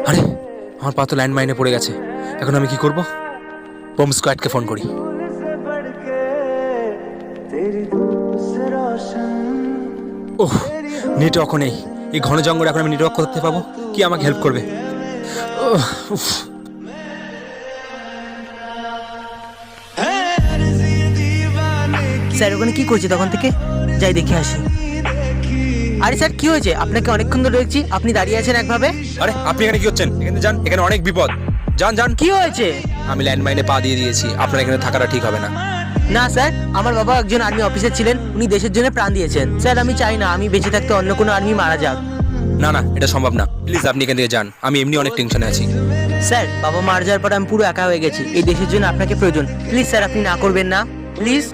আরে আমার পা তো ল্যান্ডমাইনে পড়ে গেছে, এখন আমি কি করব? বোম স্কোয়াডকে ফোন করি। ওহ, নেটওয়ার্কও নেই। এই ঘন জঙ্গলে এখন আমি নেটওয়ার্ক করতে পাবো? কি আমাকে হেল্প করবে? উফ। স্যার ওখানে কি করছে তখন থেকে? যাই দেখে আসি। আরে স্যার কি হয়েছে? আপনাকে অনেকক্ষণ ধরে দেখছি, আপনি দাঁড়িয়ে আছেন একভাবে। আরে আপনি এখানে কি হচ্ছেন? এখানে যান, এখানে অনেক বিপদ। যান যান। কি হয়েছে? আমি ল্যান্ডমাইনে পা দিয়ে দিয়েছি, আপনার এখানে থাকাটা ঠিক হবে না। না স্যার, আমার বাবা একজন আর্মি অফিসার ছিলেন, উনি দেশের জন্য প্রাণ দিয়েছেন। স্যার আমি চাই না আমি বেঁচে থাকতে অন্য কোনো আর্মি মারা যাক। না না, এটা সম্ভব না। প্লিজ আপনি এখান থেকে যান, আমি এমনি অনেক টেনশনে আছি। স্যার বাবা মারা যাওয়ার পর আমি পুরো একা হয়ে গেছি, এই দেশের জন্য আপনাকে প্রয়োজন। প্লিজ স্যার আপনি না করবেন না, প্লিজ।